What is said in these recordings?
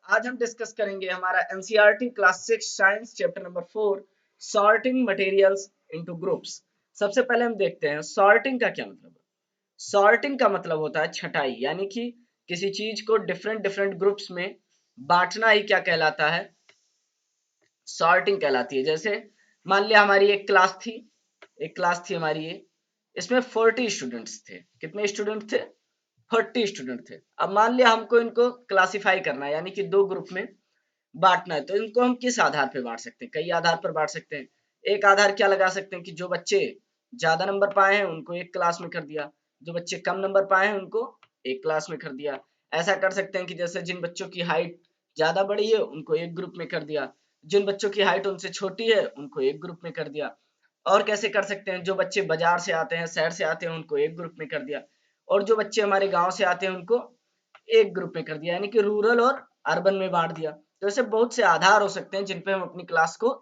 आज हम डिस्कस करेंगे हमारा NCERT class 6 science chapter number 4 sorting materials into groups. सबसे पहले हम देखते हैं सॉर्टिंग का क्या मतलब है। सॉर्टिंग का मतलब होता है छटाई, यानी कि किसी चीज को डिफरेंट डिफरेंट ग्रुप्स में बांटना ही क्या कहलाता है, सॉर्टिंग कहलाती है। जैसे मान लिया हमारी एक क्लास थी हमारी ये, इसमें 40 स्टूडेंट्स थे। कितने स्टूडेंट थे? 40 स्टूडेंट थे। अब मान लिया हमको इनको क्लासिफाई करना है, यानी कि दो ग्रुप में बांटना है। तो इनको हम किस आधार पर बांट सकते हैं? कई आधार पर बांट सकते हैं। एक आधार क्या लगा सकते हैं कि जो बच्चे ज्यादा नंबर पाए हैं उनको एक क्लास में कर दिया, जो बच्चे कम नंबर पाए हैं उनको एक क्लास में कर दिया। ऐसा कर सकते हैं कि जैसे जिन बच्चों की हाइट ज्यादा बड़ी है उनको एक ग्रुप में कर दिया, जिन बच्चों की हाइट उनसे छोटी है उनको एक ग्रुप में कर दिया। और कैसे कर सकते हैं, जो बच्चे बाजार से आते हैं, शहर से आते हैं, उनको एक ग्रुप में कर दिया, और जो बच्चे हमारे गांव से आते हैं उनको एक ग्रुप में कर दिया, यानी कि रूरल और अर्बन में बांट दिया। तो ऐसे बहुत से आधार हो सकते हैं जिन पे हम अपनी क्लास को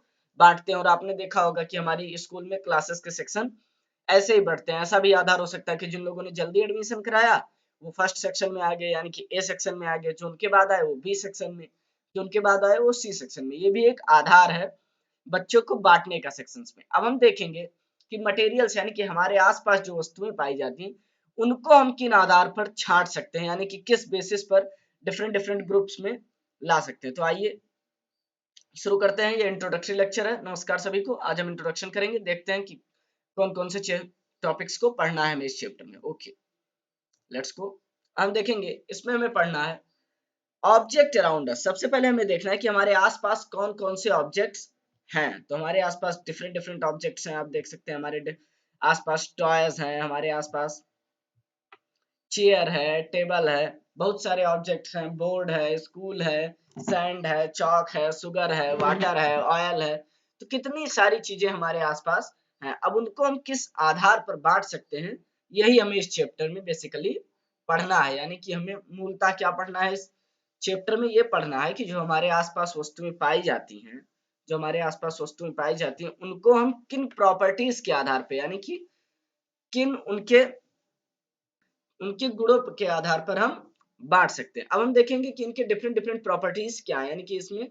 बांटते हैं। और आपने देखा होगा कि हमारी स्कूल में क्लासेस के सेक्शन ऐसे ही बढ़ते हैं। ऐसा भी आधार हो सकता है कि जिन लोगों ने जल्दी एडमिशन कराया वो फर्स्ट सेक्शन में आ गए, यानी कि ए सेक्शन में आ गए, जो उनके बाद आए वो बी सेक्शन में, जो उनके बाद आए वो सी सेक्शन में। ये भी एक आधार है बच्चों को बांटने का सेक्शंस में। अब हम देखेंगे कि मटेरियल्स यानी कि हमारे आसपास जो वस्तुएं पाई जाती हैं उनको हम किन आधार पर छांट सकते हैं, यानी कि किस बेसिस पर डिफरेंट डिफरेंट ग्रुप्स में ला सकते हैं। तो आइए शुरू करते हैं। ये इंट्रोडक्टरी लेक्चर है। नमस्कार सभी को। आज हम इंट्रोडक्शन करेंगे, देखते हैं कि कौन कौन से टॉपिक्स को पढ़ना है हमें इस चैप्टर में। Okay, let's go. हम देखेंगे इसमें हमें पढ़ना है ऑब्जेक्ट अराउंड अस। सबसे पहले हमें देखना है कि हमारे आसपास कौन कौन से ऑब्जेक्ट्स हैं। तो हमारे आसपास डिफरेंट डिफरेंट ऑब्जेक्ट्स हैं। आप देख सकते हैं हमारे आसपास टॉयज हैं, हमारे आसपास चेयर है, टेबल है, बहुत सारे ऑब्जेक्ट्स हैं, बोर्ड है, स्कूल है, सैंड है, चौक है, शुगर है, वाटर है, ऑयल है। तो कितनी सारी चीजें हमारे आसपास हैं। अब उनको हम किस आधार पर बांट सकते हैं, यही हमें इस चैप्टर में बेसिकली पढ़ना है। यानी कि हमें मूलतः क्या पढ़ना है इस चैप्टर में? ये पढ़ना है कि जो हमारे आसपास वस्तुएं पाई जाती हैं, जो हमारे आसपास वस्तुएं पाई जाती हैं उनको हम किन प्रॉपर्टीज के आधार पे, यानी कि किन उनके उनके गुणों के आधार पर हम बांट सकते हैं। अब हम देखेंगे कि इनके डिफरेंट डिफरेंट प्रॉपर्टीज क्या है, यानी कि इसमें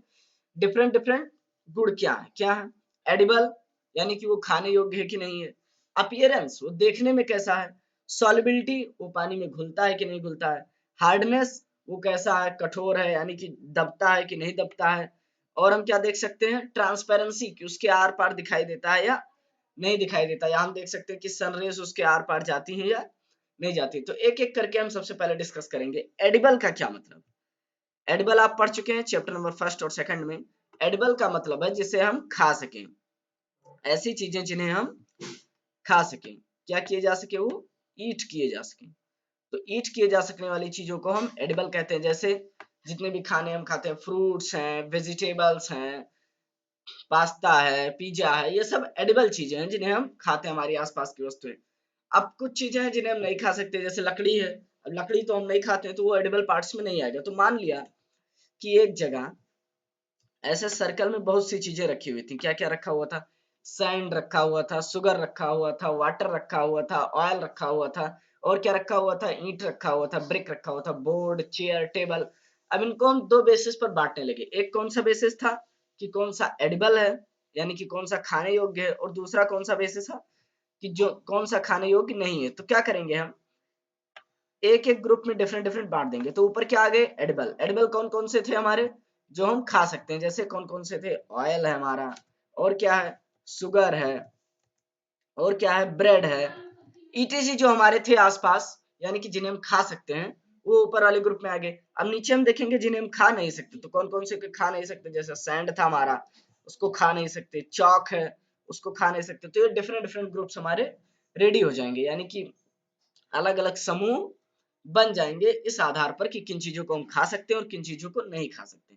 डिफरेंट डिफरेंट गुण क्या है। एडिबल यानी कि वो खाने योग्य है कि नहीं है। अपीयरेंस, वो देखने में कैसा है। सॉलिबिलिटी, वो पानी में घुलता है कि नहीं घुलता है। हार्डनेस, वो कैसा है, कठोर है यानी कि दबता है कि नहीं दबता है। और हम क्या देख सकते हैं, ट्रांसपेरेंसी, कि उसके आर पार दिखाई देता है या नहीं दिखाई देता। या हम देख सकते हैं कि सनरेज उसके आर पार जाती है या नहीं जाती। तो एक एक करके हम सबसे पहले डिस्कस करेंगे एडिबल का क्या मतलब। एडिबल आप पढ़ चुके हैं चैप्टर नंबर 1 और 2 में। एडिबल का मतलब है जिसे हम खा सकें, ऐसी चीजें जिन्हें हम खा सकें। क्या किए जा सके? वो ईट किए जा सकें। तो ईट किए जा सकने वाली चीजों को हम एडिबल कहते हैं। जैसे जितने भी खाने हम खाते हैं, फ्रूट्स हैं, वेजिटेबल्स हैं, पास्ता है, पिज्जा है, ये सब एडिबल चीजें हैं जिन्हें हम खाते हैं, हमारी आसपास की वस्तुएं। अब कुछ चीजें हैं जिन्हें हम नहीं खा सकते, जैसे लकड़ी है। अब लकड़ी तो हम नहीं खाते हैं तो वो एडिबल पार्ट्स में नहीं आएगा। तो मान लिया कि एक जगह ऐसे सर्कल में बहुत सी चीजें रखी हुई थी। क्या क्या रखा हुआ था? सैंड रखा हुआ था, शुगर रखा हुआ था, वाटर रखा हुआ था, ऑयल रखा हुआ था, और क्या रखा हुआ था? ईंट रखा हुआ था, ब्रिक रखा हुआ था, बोर्ड, चेयर, टेबल। अब इनको हम दो बेसिस पर बांटने लगे। एक कौन सा बेसिस था कि कौन सा एडिबल है, यानी कि कौन सा खाने योग्य है, और दूसरा कौन सा बेसिस है कि जो कौन सा खाने योग्य नहीं है। तो क्या करेंगे हम, एक एक ग्रुप में डिफरेंट डिफरेंट बांट देंगे। तो ऊपर क्या आ गए? एडिबल। एडिबल कौन कौन से थे हमारे, जो हम खा सकते हैं। जैसे कौन कौन से थे? ऑयल है हमारा, और क्या है? शुगर है, और क्या है? ब्रेड है। ईटीसी जो हमारे थे आसपास, यानी कि जिन्हें हम खा सकते हैं, वो ऊपर वाले ग्रुप में आ गए। अब नीचे हम देखेंगे जिन्हें हम खा नहीं सकते। तो कौन कौन से खा नहीं सकते? जैसे सैंड था हमारा, उसको खा नहीं सकते। चौक है, उसको खा नहीं सकते। तो ये डिफरेंट डिफरेंट ग्रुप्स हमारे रेडी हो जाएंगे, यानी कि अलग अलग समूह बन जाएंगे इस आधार पर कि किन चीजों को हम खा सकते हैं और किन चीजों को नहीं खा सकते।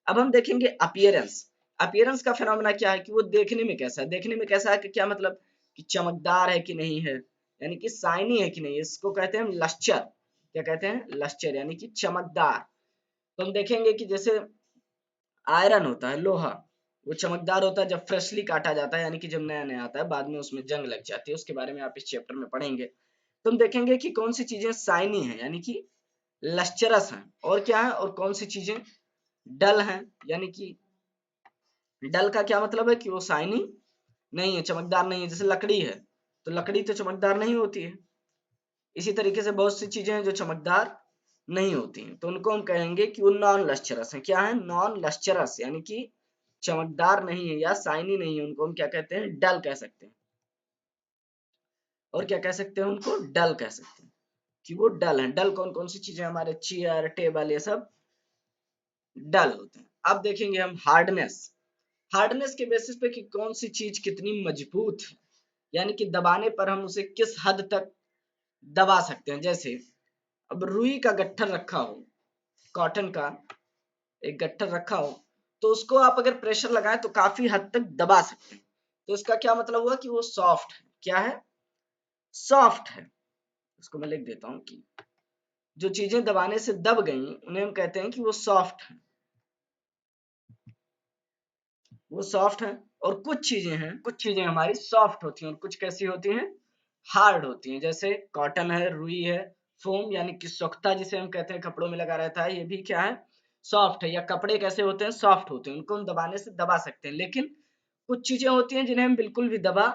अब हम देखेंगे अपीयरेंस। अपीयरेंस का फिनोमेना क्या है कि वो देखने में कैसा है। देखने में कैसा है कि क्या मतलब कि चमकदार है कि नहीं है, यानी कि शाइनी है कि नहीं। इसको कहते हैं हम लस्चर। क्या कहते हैं? लस्चर, यानी कि चमकदार। तो हम देखेंगे कि जैसे आयरन होता है, लोहा, वो चमकदार होता है जब फ्रेशली काटा जाता है, यानी कि जब नया नया आता है, बाद में उसमें जंग लग जाती है। उसके बारे में आप इस चैप्टर में पढ़ेंगे। तो हम देखेंगे कि कौन सी चीजें शाइनी है, यानी कि लश्चरस हैं, और क्या है, और कौन सी चीजें डल हैं, यानी कि डल का क्या मतलब है कि वो शाइनी नहीं है, चमकदार नहीं है। जैसे लकड़ी है तो लकड़ी तो चमकदार नहीं होती है। इसी तरीके से बहुत सी चीजें हैं जो चमकदार नहीं होती हैं, तो उनको हम कहेंगे कि वो नॉन लस्चरस है। क्या है? नॉन लस्चरस, यानी कि चमकदार नहीं है या शाइनी नहीं है, उनको हम क्या कहते हैं? डल कह सकते हैं। और क्या कह सकते हैं? उनको डल कह सकते हैं कि वो डल है। डल कौन कौन सी चीजें? हमारे चेयर, टेबल, ये सब डल होते हैं। अब देखेंगे हम हार्डनेस। हार्डनेस के बेसिस पे कि कौन सी चीज कितनी मजबूत है, यानी कि दबाने पर हम उसे किस हद तक दबा सकते हैं। जैसे अब रुई का गट्ठर रखा हो, कॉटन का एक गट्ठर रखा हो, तो उसको आप अगर प्रेशर लगाएं तो काफी हद तक दबा सकते हैं। तो इसका क्या मतलब हुआ कि वो सॉफ्ट है। क्या है? सॉफ्ट है। इसको मैं लिख देता हूं कि जो चीजें दबाने से दब गई उन्हें हम कहते हैं कि वो सॉफ्ट है, वो सॉफ्ट है। और कुछ चीजें हमारी सॉफ्ट होती हैं और कुछ कैसी होती हैं? हार्ड होती हैं। जैसे कॉटन है, रुई है, फोम यानी कि सोख्ता जिसे हम कहते हैं कपड़ों में लगा रहता है, ये भी क्या है? सॉफ्ट है। या कपड़े कैसे होते हैं? सॉफ्ट होते हैं, उनको हम दबाने से दबा सकते हैं। लेकिन कुछ चीजें होती हैं जिन्हें हम बिल्कुल भी दबा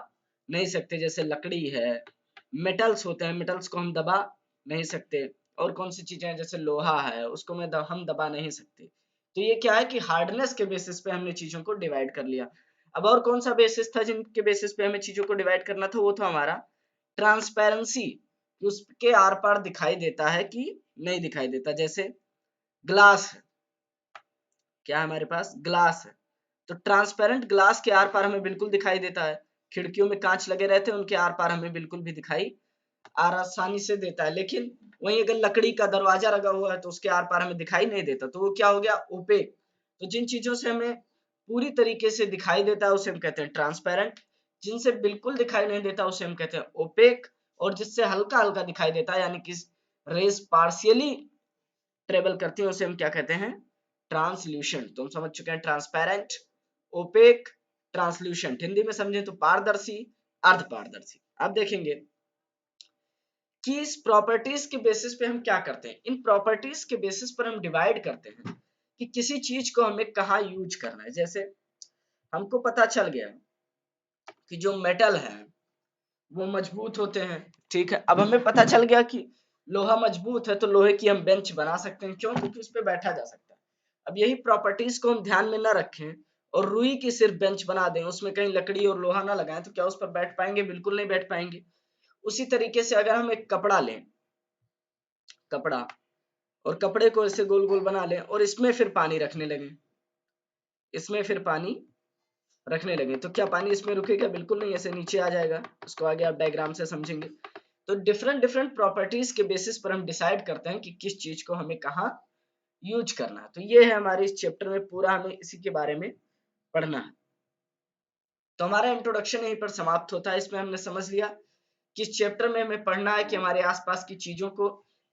नहीं सकते, जैसे लकड़ी है, मेटल्स होते हैं, मेटल्स को हम दबा नहीं सकते। और कौन सी चीजें हैं? जैसे लोहा है, उसको हम दबा नहीं सकते। तो ये क्या है कि हार्डनेस के बेसिस पे हमने चीजों को डिवाइड कर लिया। अब और कौन सा बेसिस था जिनके बेसिस पे हमें चीजों को डिवाइड करना था? वो था हमारा ट्रांसपेरेंसी, उसके आर पार दिखाई देता है कि नहीं दिखाई देता। जैसे ग्लास है, क्या है हमारे पास? ग्लास है, तो ट्रांसपेरेंट ग्लास के आर पार हमें बिल्कुल दिखाई देता है। खिड़कियों में कांच लगे रहते हैं, उनके आर पार हमें बिल्कुल भी दिखाई आसानी से देता है। लेकिन वहीं अगर लकड़ी का दरवाजा लगा हुआ है तो उसके आर पार हमें दिखाई नहीं देता, तो वो क्या हो गया? ओपेक। तो जिन चीजों से हमें पूरी तरीके से दिखाई देता है उसे हम कहते हैं ट्रांसपेरेंट, जिनसे बिल्कुल दिखाई नहीं देता उसे हम कहते हैं ओपेक, और जिससे हल्का हल्का दिखाई देता है यानी कि रेज पार्शियली ट्रेवल करती है उसे हम क्या कहते हैं? ट्रांसल्यूशेंट। तो हम समझ चुके हैं ट्रांसपेरेंट, ओपेक, ट्रांसल्यूशेंट। हिंदी में समझे तो पारदर्शी, अर्धपारदर्शी। अब देखेंगे कि इस प्रॉपर्टीज के बेसिस पे हम क्या करते हैं। इन प्रॉपर्टीज के बेसिस पर हम डिवाइड करते हैं कि किसी चीज को हमें कहाँ यूज करना है। जैसे हमको पता चल गया कि जो मेटल है वो मजबूत होते हैं, ठीक है। अब हमें पता चल गया कि लोहा मजबूत है, तो लोहे की हम बेंच बना सकते हैं। क्यों? क्योंकि उस पर बैठा जा सकता है। अब यही प्रॉपर्टीज को हम ध्यान में ना रखें और रुई की सिर्फ बेंच बना दें, उसमें कहीं लकड़ी और लोहा ना लगाएं, तो क्या उस पर बैठ पाएंगे? बिल्कुल नहीं बैठ पाएंगे। उसी तरीके से अगर हम एक कपड़ा लें, कपड़ा, और कपड़े को ऐसे गोल गोल बना लें और इसमें फिर पानी रखने लगे, इसमें फिर पानी रखने लगे, तो क्या पानी इसमें रुकेगा? बिल्कुल नहीं, ऐसे नीचे आ जाएगा। उसको आगे आप डायग्राम से समझेंगे। तो डिफरेंट डिफरेंट प्रॉपर्टीज के बेसिस पर हम डिसाइड करते हैं कि किस चीज को हमें कहाँ यूज करना है। तो ये है हमारे इस चैप्टर में पूरा, हमें इसी के बारे में पढ़ना है। तो हमारा इंट्रोडक्शन यहीं पर समाप्त होता है। इसमें हमने समझ लिया कि इस चैप्टर में हमें पढ़ना है कि हमारे आसपास की चीजों को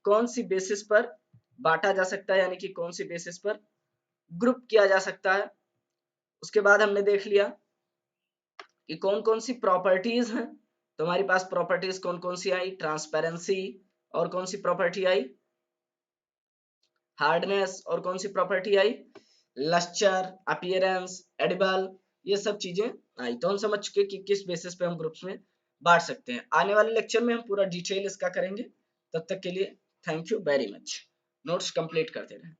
कौन सी बेसिस पर बांटा जा सकता है, यानी कि कौन सी बेसिस पर ग्रुप किया जा सकता है। उसके बाद हमने देख लिया कि कौन कौन सी प्रॉपर्टीज हैं। तो हमारे पास प्रॉपर्टीज कौन कौन सी आई? ट्रांसपेरेंसी, और कौन सी प्रॉपर्टी आई? हार्डनेस, और कौन सी प्रॉपर्टी आई? लस्चर, अपीयरेंस, एडिबल, ये सब चीजें आई। तो हम समझ चुके कि किस बेसिस पे हम ग्रुप्स में बांट सकते हैं। आने वाले लेक्चर में हम पूरा डिटेल इसका करेंगे। तब तक के लिए thank you very much. Notes complete करते रहें।